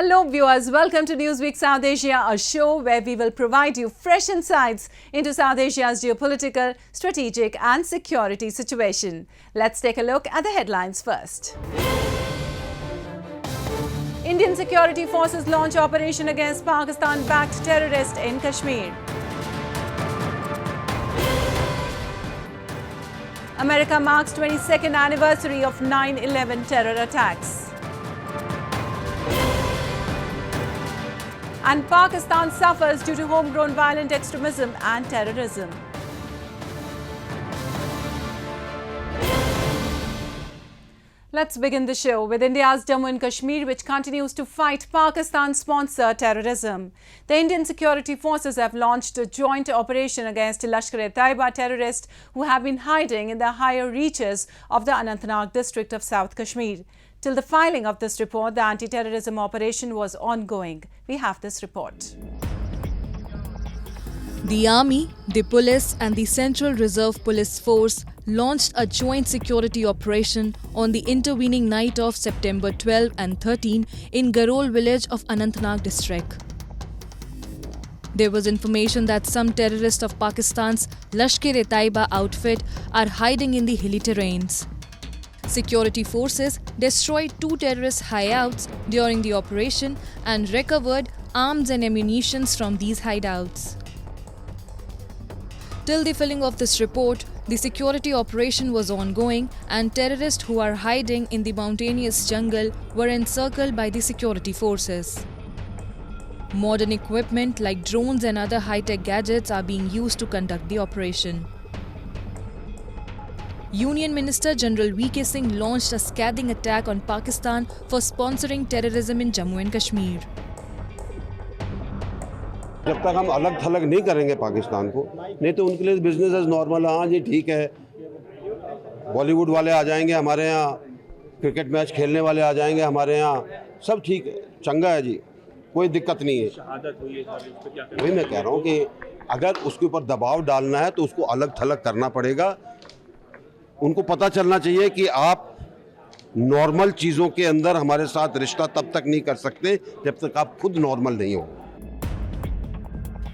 Hello viewers, welcome to Newsweek South Asia, a show where we will provide you fresh insights into South Asia's geopolitical, strategic and security situation. Let's take a look at the headlines first. Indian security forces launch operation against Pakistan-backed terrorists in Kashmir. America marks 22nd anniversary of 9/11 terror attacks. And Pakistan suffers due to homegrown violent extremism and terrorism. Let's begin the show with India's Jammu and Kashmir, which continues to fight Pakistan-sponsored terrorism. The Indian security forces have launched a joint operation against Lashkar-e-Taiba terrorists who have been hiding in the higher reaches of the Anantnag district of South Kashmir. Till the filing of this report, the anti-terrorism operation was ongoing. We have this report. The Army, the Police and the Central Reserve Police Force launched a joint security operation on the intervening night of September 12 and 13 in Garol village of Anantnag district. There was information that some terrorists of Pakistan's Lashkar-e-Taiba outfit are hiding in the hilly terrains. Security forces destroyed 2 terrorist hideouts during the operation and recovered arms and ammunition from these hideouts. Till the filing of this report, the security operation was ongoing and terrorists who are hiding in the mountainous jungle were encircled by the security forces. Modern equipment like drones and other high-tech gadgets are being used to conduct the operation. Union Minister General V.K. Singh launched a scathing attack on Pakistan for sponsoring terrorism in Jammu and Kashmir. जब तक हम अलग थलग नहीं करेंगे पाकिस्तान को, नहीं तो उनके लिए बिजनेस एज नॉर्मल। हाँ जी ठीक है, बॉलीवुड वाले आ जाएंगे हमारे यहाँ, क्रिकेट मैच खेलने वाले आ जाएंगे हमारे यहाँ, सब ठीक है, चंगा है जी, कोई दिक्कत नहीं है। वही मैं कह रहा हूँ कि अगर उसके ऊपर दबाव डालना है तो उसको अलग थलग करना पड़ेगा। उनको पता चलना चाहिए कि आप नॉर्मल चीज़ों के अंदर हमारे साथ रिश्ता तब तक नहीं कर सकते जब तक आप खुद नॉर्मल नहीं हो।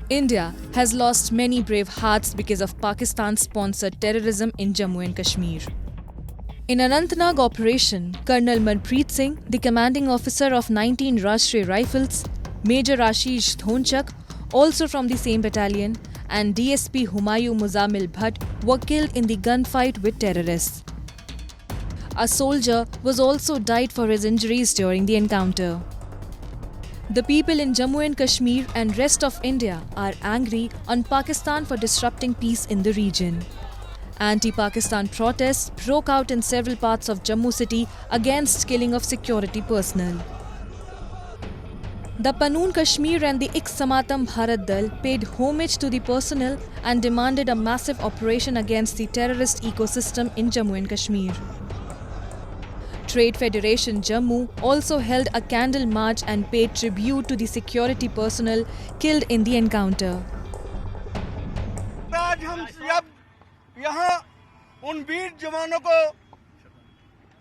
India has lost many brave hearts because of Pakistan-sponsored terrorism in Jammu and Kashmir. In Anantnag operation, Colonel Manpreet Singh, the commanding officer of 19 Rashtriya Rifles, Major Ashish Dhonchak, also from the same battalion, and DSP Humayun Muzamil Bhatt were killed in the gunfight with terrorists. A soldier was also died for his injuries during the encounter. The people in Jammu and Kashmir and rest of India are angry on Pakistan for disrupting peace in the region. Anti-Pakistan protests broke out in several parts of Jammu city against killing of security personnel. The Panoon Kashmir and the Ik Samatam Bharat Dal paid homage to the personnel and demanded a massive operation against the terrorist ecosystem in Jammu and Kashmir. Trade Federation Jammu also held a candle march and paid tribute to the security personnel killed in the encounter. आज हम जब यहाँ उन वीर जवानों को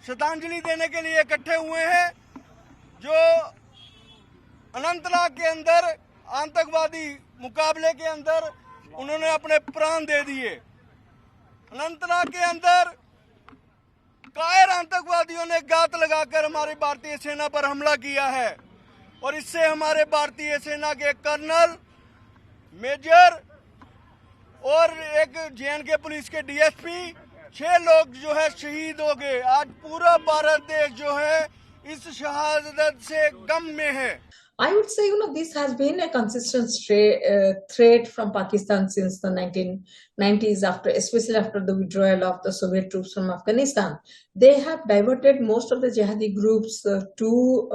श्रद्धांजलि देने के लिए इकट्ठे हुए हैं जो अनंतनाग के अंदर आतंकवादी मुकाबले के अंदर उन्होंने अपने प्राण दे दिए। अनंतनाग के अंदर कायर आतंकवादियों ने घात लगाकर हमारी भारतीय सेना पर हमला किया है और इससे हमारे भारतीय सेना के कर्नल, मेजर और एक जे.एंड.के पुलिस के डीएसपी 6 लोग जो है शहीद हो गए। आज पूरा भारत देश जो है इस शहादत से गम में है। I would say, this has been a consistent threat from Pakistan since the 1990s, especially after the withdrawal of the Soviet troops from Afghanistan. They have diverted most of the jihadi groups to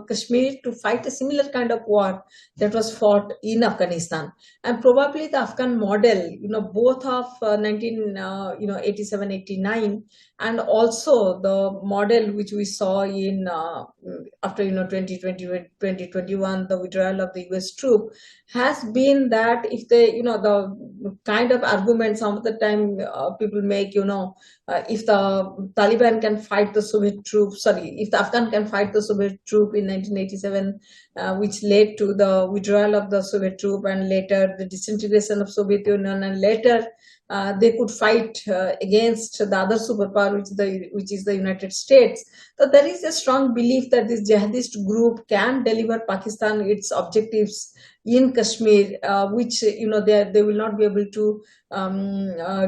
Kashmir to fight a similar kind of war that was fought in Afghanistan. And probably the Afghan model, both of 1987-89 and also the model which we saw in after 2021, the withdrawal of the US troop, has been that if the kind of argument some of the time people make, if the Taliban can fight the Soviet troops, if the Afghan can fight the Soviet troop in 1987, which led to the withdrawal of the Soviet troop and later the disintegration of Soviet Union, and later they could fight against the other superpower, which is the United States. So there is a strong belief that this jihadist group can deliver Pakistan its objectives in Kashmir, which they will not be able to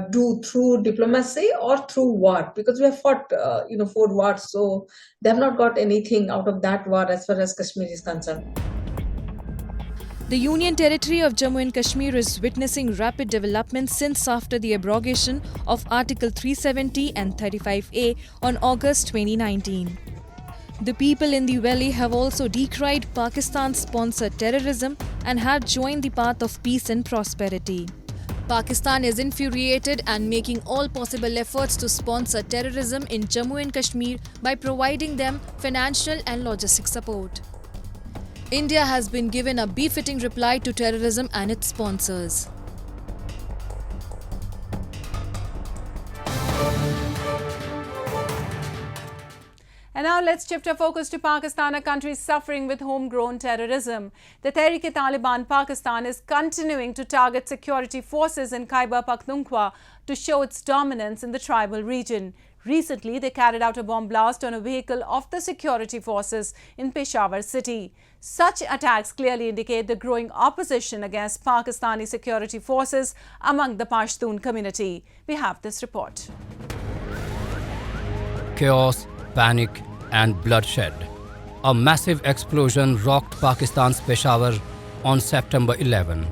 do through diplomacy or through war, because we have fought 4 wars, so they have not got anything out of that war as far as Kashmir is concerned. The Union Territory of Jammu and Kashmir is witnessing rapid development since after the abrogation of Article 370 and 35A on August 2019. The people in the valley have also decried Pakistan-sponsored terrorism and have joined the path of peace and prosperity. Pakistan is infuriated and making all possible efforts to sponsor terrorism in Jammu and Kashmir by providing them financial and logistic support. India has been given a befitting reply to terrorism and its sponsors. And now let's shift our focus to Pakistan, a country suffering with homegrown terrorism. The Tehreek-e-Taliban Pakistan is continuing to target security forces in Khyber Pakhtunkhwa to show its dominance in the tribal region. Recently, they carried out a bomb blast on a vehicle of the security forces in Peshawar city. Such attacks clearly indicate the growing opposition against Pakistani security forces among the Pashtun community. We have this report. Chaos, panic and bloodshed. A massive explosion rocked Pakistan's Peshawar on September 11.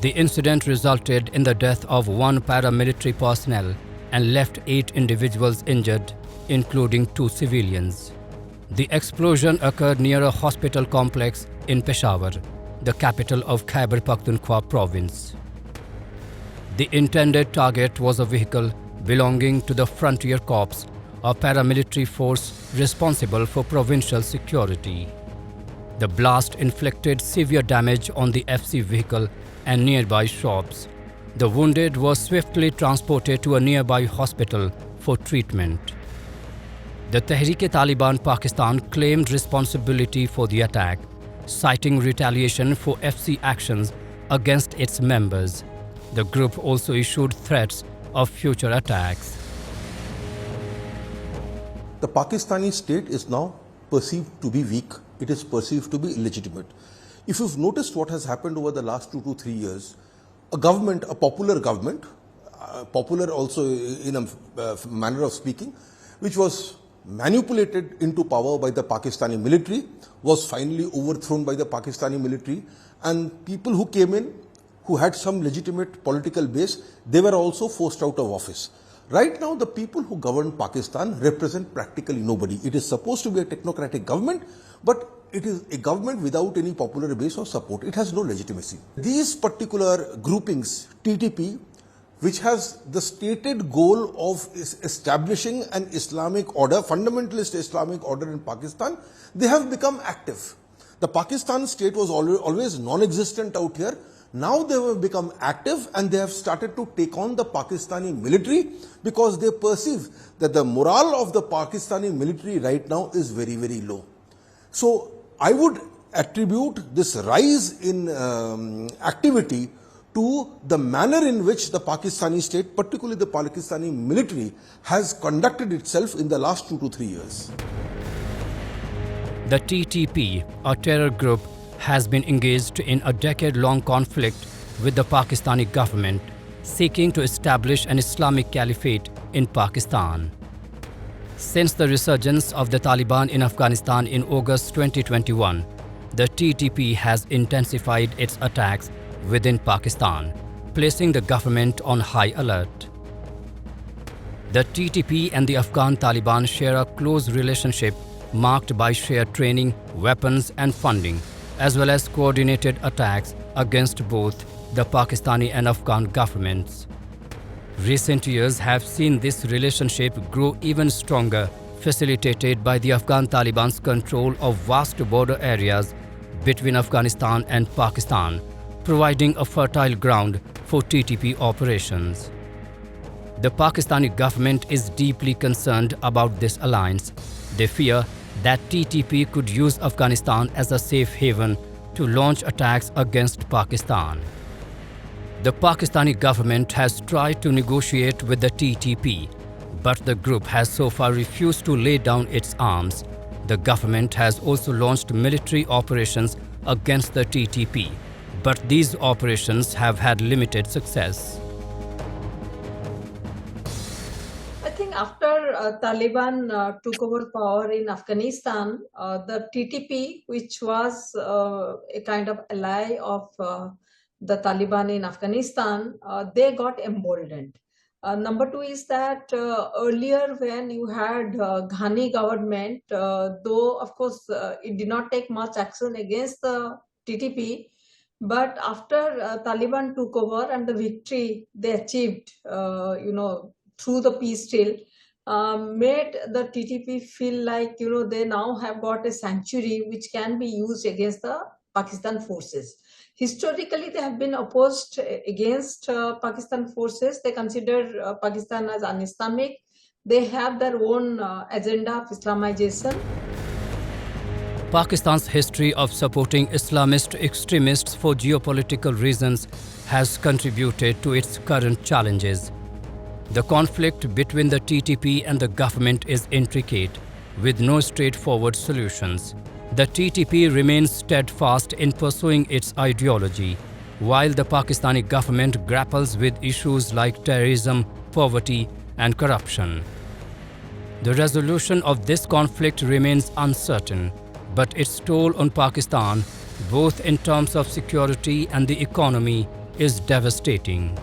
The incident resulted in the death of 1 paramilitary personnel and left 8 individuals injured, including 2 civilians. The explosion occurred near a hospital complex in Peshawar, the capital of Khyber Pakhtunkhwa province. The intended target was a vehicle belonging to the Frontier Corps, a paramilitary force responsible for provincial security. The blast inflicted severe damage on the FC vehicle and nearby shops. The wounded were swiftly transported to a nearby hospital for treatment. The Tehreek-e-Taliban Pakistan claimed responsibility for the attack, citing retaliation for FC actions against its members. The group also issued threats of future attacks. The Pakistani state is now perceived to be weak. It is perceived to be illegitimate. If you've noticed what has happened over the last 2 to 3 years, a popular government, popular also in a manner of speaking, which was manipulated into power by the Pakistani military, was finally overthrown by the Pakistani military, and people who came in, who had some legitimate political base, they were also forced out of office. Right now, the people who govern Pakistan represent practically nobody. It is supposed to be a technocratic government, but it is a government without any popular base or support. It has no legitimacy. These particular groupings, TTP, which has the stated goal of establishing an Islamic order, fundamentalist Islamic order in Pakistan, they have become active. The Pakistan state was always non-existent out here. Now they have become active and they have started to take on the Pakistani military because they perceive that the morale of the Pakistani military right now is very, very low. So I would attribute this rise in activity to the manner in which the Pakistani state, particularly the Pakistani military, has conducted itself in the last 2 to 3 years. The TTP, a terror group, has been engaged in a decade-long conflict with the Pakistani government, seeking to establish an Islamic caliphate in Pakistan. Since the resurgence of the Taliban in Afghanistan in August 2021, the TTP has intensified its attacks within Pakistan, placing the government on high alert. The TTP and the Afghan Taliban share a close relationship marked by shared training, weapons and funding, as well as coordinated attacks against both the Pakistani and Afghan governments. Recent years have seen this relationship grow even stronger, facilitated by the Afghan Taliban's control of vast border areas between Afghanistan and Pakistan, providing a fertile ground for TTP operations. The Pakistani government is deeply concerned about this alliance. They fear that TTP could use Afghanistan as a safe haven to launch attacks against Pakistan. The Pakistani government has tried to negotiate with the TTP, but the group has so far refused to lay down its arms. The government has also launched military operations against the TTP, but these operations have had limited success. I think after Taliban took over power in Afghanistan, the TTP, which was a kind of ally of the Taliban in Afghanistan, they got emboldened. Number two is that earlier when you had Ghani government, though of course it did not take much action against the TTP, but after Taliban took over and the victory they achieved, through the peace deal, made the TTP feel like, they now have got a sanctuary which can be used against the Pakistan forces. Historically, they have been opposed against Pakistan forces. They consider Pakistan as un-Islamic. They have their own agenda of Islamization. Pakistan's history of supporting Islamist extremists for geopolitical reasons has contributed to its current challenges. The conflict between the TTP and the government is intricate, with no straightforward solutions. The TTP remains steadfast in pursuing its ideology, while the Pakistani government grapples with issues like terrorism, poverty, and corruption. The resolution of this conflict remains uncertain, but its toll on Pakistan, both in terms of security and the economy, is devastating.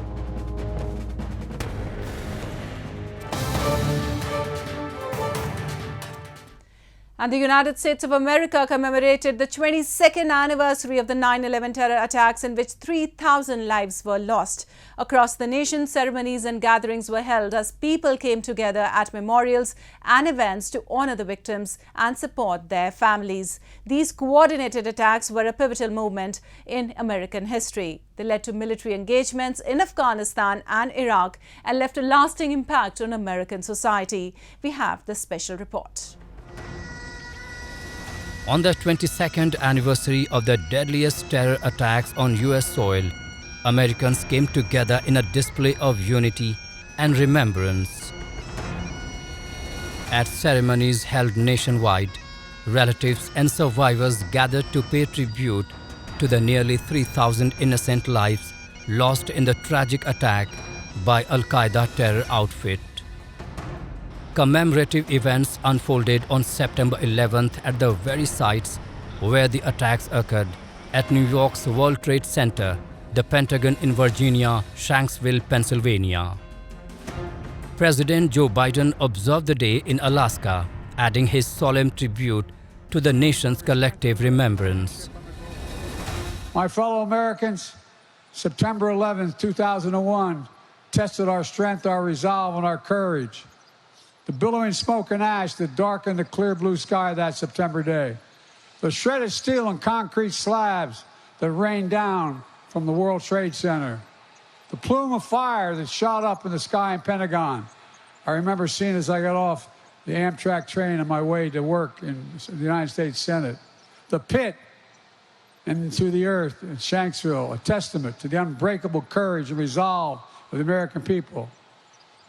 And the United States of America commemorated the 22nd anniversary of the 9/11 terror attacks in which 3,000 lives were lost. Across the nation, ceremonies and gatherings were held as people came together at memorials and events to honor the victims and support their families. These coordinated attacks were a pivotal moment in American history. They led to military engagements in Afghanistan and Iraq and left a lasting impact on American society. We have the special report. On the 22nd anniversary of the deadliest terror attacks on US soil, Americans came together in a display of unity and remembrance. At ceremonies held nationwide, relatives and survivors gathered to pay tribute to the nearly 3,000 innocent lives lost in the tragic attack by Al-Qaeda terror outfit. Commemorative events unfolded on September 11th at the very sites where the attacks occurred, at New York's World Trade Center, the Pentagon in Virginia, Shanksville, Pennsylvania. President Joe Biden observed the day in Alaska, adding his solemn tribute to the nation's collective remembrance. My fellow Americans, September 11th, 2001 tested our strength, our resolve, and our courage. The billowing smoke and ash that darkened the clear blue sky that September day. The shredded steel and concrete slabs that rained down from the World Trade Center. The plume of fire that shot up in the sky in Pentagon. I remember seeing as I got off the Amtrak train on my way to work in the United States Senate. The pit and through the earth in Shanksville, a testament to the unbreakable courage and resolve of the American people.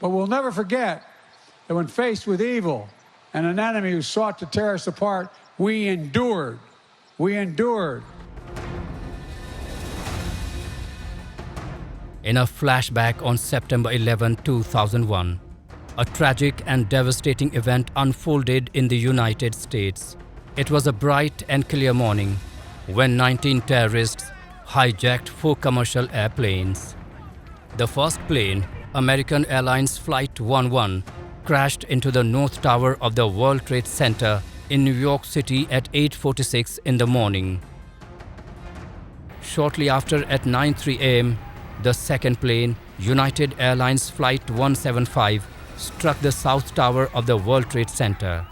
But we'll never forget that when faced with evil and an enemy who sought to tear us apart, we endured. We endured. In a flashback on September 11, 2001, a tragic and devastating event unfolded in the United States. It was a bright and clear morning when 19 terrorists hijacked 4 commercial airplanes. The first plane, American Airlines Flight 11, crashed into the North Tower of the World Trade Center in New York City at 8:46 in the morning. Shortly after, at 9:03 a.m., the second plane, United Airlines Flight 175, struck the South Tower of the World Trade Center.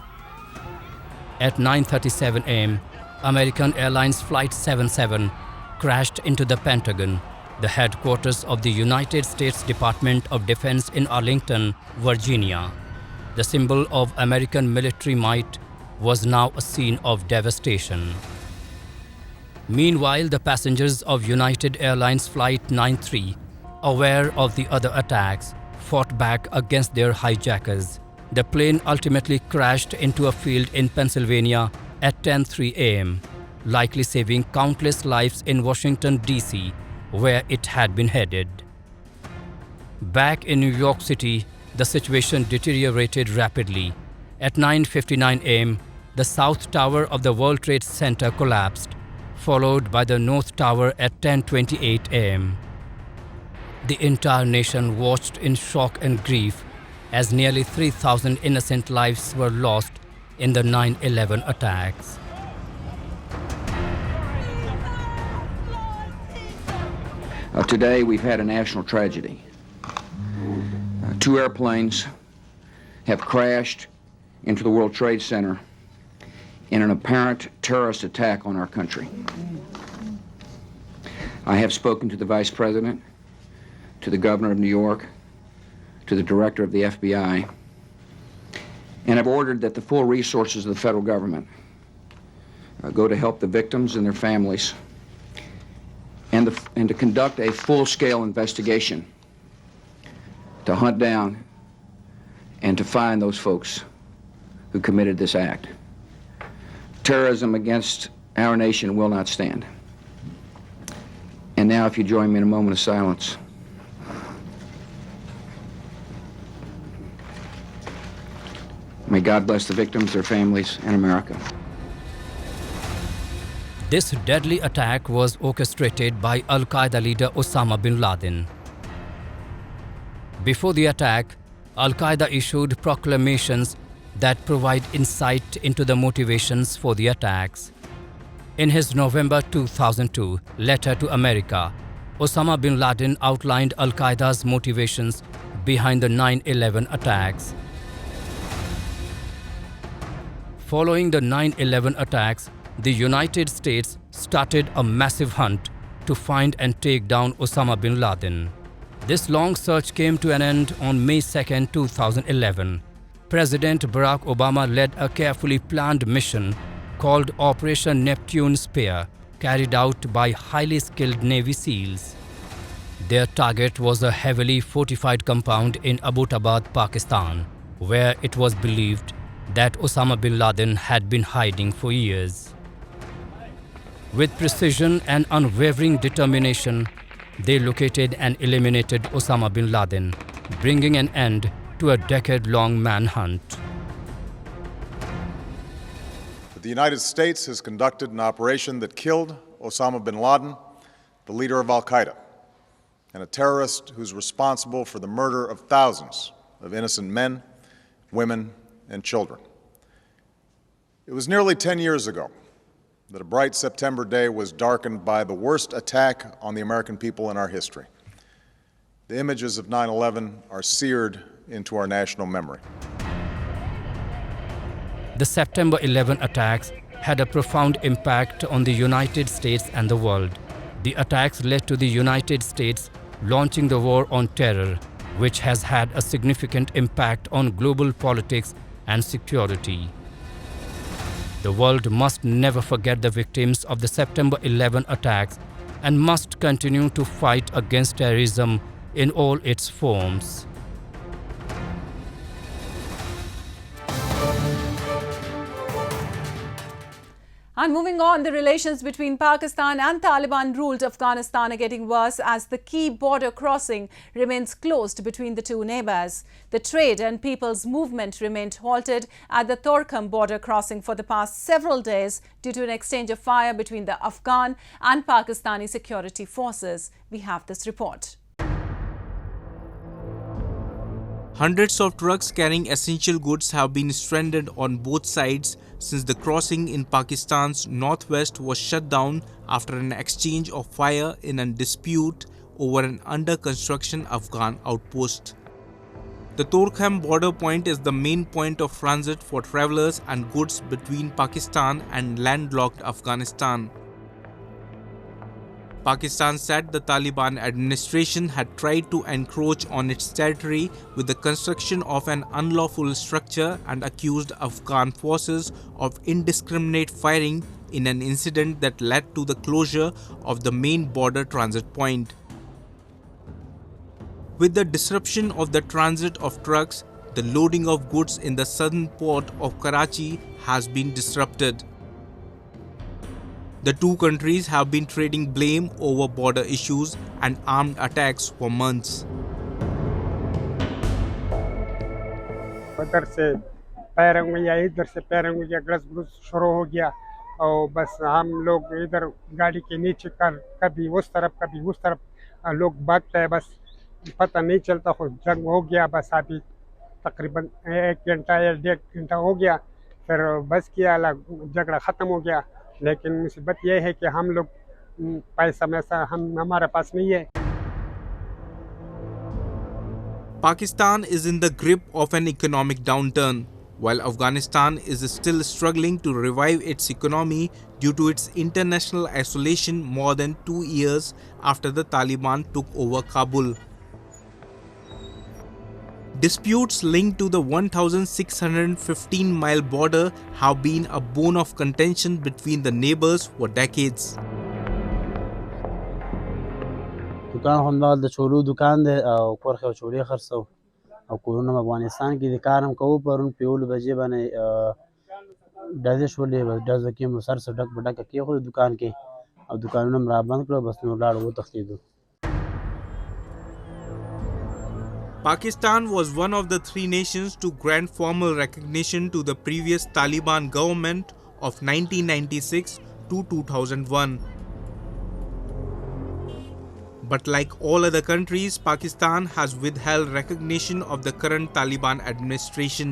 At 9:37 a.m., American Airlines Flight 77 crashed into the Pentagon, the headquarters of the United States Department of Defense in Arlington, Virginia. The symbol of American military might was now a scene of devastation. Meanwhile, the passengers of United Airlines Flight 93, aware of the other attacks, fought back against their hijackers. The plane ultimately crashed into a field in Pennsylvania at 10:03 a.m., likely saving countless lives in Washington, D.C., where it had been headed. Back in New York City, the situation deteriorated rapidly. At 9:59 a.m., the South Tower of the World Trade Center collapsed, followed by the North Tower at 10:28 a.m. The entire nation watched in shock and grief as nearly 3,000 innocent lives were lost in the 9/11 attacks. Today we've had a national tragedy. Two airplanes have crashed into the World Trade Center in an apparent terrorist attack on our country. I have spoken to the Vice President, to the Governor of New York, to the Director of the FBI, and have ordered that the full resources of the federal government go to help the victims and their families and to conduct a full-scale investigation to hunt down and to find those folks who committed this act. Terrorism against our nation will not stand. And now, if you join me in a moment of silence. May God bless the victims, their families, and America. This deadly attack was orchestrated by Al-Qaeda leader Osama bin Laden. Before the attack, Al-Qaeda issued proclamations that provide insight into the motivations for the attacks. In his November 2002 letter to America, Osama bin Laden outlined Al-Qaeda's motivations behind the 9/11 attacks. Following the 9/11 attacks, the United States started a massive hunt to find and take down Osama bin Laden. This long search came to an end on May 2, 2011. President Barack Obama led a carefully planned mission called Operation Neptune Spear, carried out by highly skilled Navy SEALs. Their target was a heavily fortified compound in Abbottabad, Pakistan, where it was believed that Osama bin Laden had been hiding for years. With precision and unwavering determination, they located and eliminated Osama bin Laden, bringing an end to a decade-long manhunt. The United States has conducted an operation that killed Osama bin Laden, the leader of Al-Qaeda, and a terrorist who's responsible for the murder of thousands of innocent men, women, and children. It was nearly 10 years ago that a bright September day was darkened by the worst attack on the American people in our history. The images of 9/11 are seared into our national memory. The September 11 attacks had a profound impact on the United States and the world. The attacks led to the United States launching the war on terror, which has had a significant impact on global politics and security. The world must never forget the victims of the September 11 attacks and must continue to fight against terrorism in all its forms. And moving on, the relations between Pakistan and Taliban-ruled Afghanistan are getting worse as the key border crossing remains closed between the two neighbours. The trade and people's movement remained halted at the Torkham border crossing for the past several days due to an exchange of fire between the Afghan and Pakistani security forces. We have this report. Hundreds of trucks carrying essential goods have been stranded on both sides since the crossing in Pakistan's northwest was shut down after an exchange of fire in a dispute over an under-construction Afghan outpost. The Torkham border point is the main point of transit for travelers and goods between Pakistan and landlocked Afghanistan. Pakistan said the Taliban administration had tried to encroach on its territory with the construction of an unlawful structure and accused Afghan forces of indiscriminate firing in an incident that led to the closure of the main border transit point. With the disruption of the transit of trucks, the loading of goods in the southern port of Karachi has been disrupted. The two countries have been trading blame over border issues and armed attacks for months. उधर से पैरंग या इधर से पैरंग या gross शुरू हो गया और बस हम लोग इधर गाड़ी के नीचे कर कभी उस तरफ लोग भागते हैं बस पता नहीं चलता जंग हो गया बस अभी तकरीबन 1 घंटा या 1.5 घंटा हो गया फिर बस किया झगड़ा ख़त्म हो गया लेकिन मुसीबत यह है कि हम लोग पैसा मैसा हमारे पास नहीं है. Pakistan is in the grip of an economic downturn, while Afghanistan is still struggling to revive its economy due to its international isolation more than 2 years after the Taliban took over Kabul. Disputes linked to the 1,615-mile border have been a bone of contention between the neighbors for decades. दुकान हमदा د چولو दुकान ده او کورخه چولې خرڅو او کورونه افغانستان کې د کارم کوو پرون پیول بجې باندې دازه شولې دازه کې مو سر سډک بډک کې خو دکان کې او دکانونه مرا بند کړو بس نو لاړ وو تختیدو. Pakistan was one of the 3 nations to grant formal recognition to the previous Taliban government of 1996 to 2001. But like all other countries, Pakistan has withheld recognition of the current Taliban administration.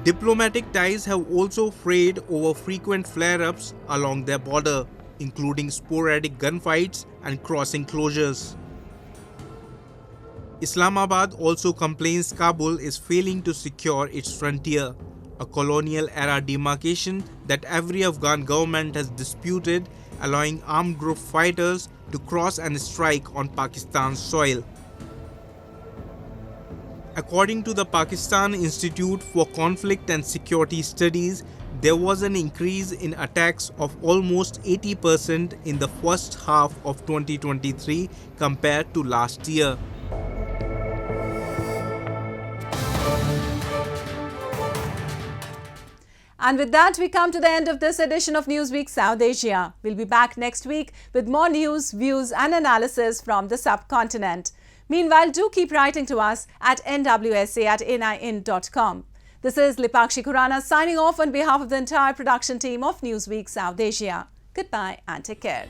Diplomatic ties have also frayed over frequent flare-ups along their border, including sporadic gunfights and crossing closures. Islamabad also complains Kabul is failing to secure its frontier, a colonial-era demarcation that every Afghan government has disputed, allowing armed group fighters to cross and strike on Pakistan's soil. According to the Pakistan Institute for Conflict and Security Studies, there was an increase in attacks of almost 80% in the first half of 2023 compared to last year. And with that, we come to the end of this edition of Newsweek South Asia. We'll be back next week with more news, views and analysis from the subcontinent. Meanwhile, do keep writing to us at nwsa@nin.com. This is Lipakshi Khurana signing off on behalf of the entire production team of Newsweek South Asia. Goodbye and take care.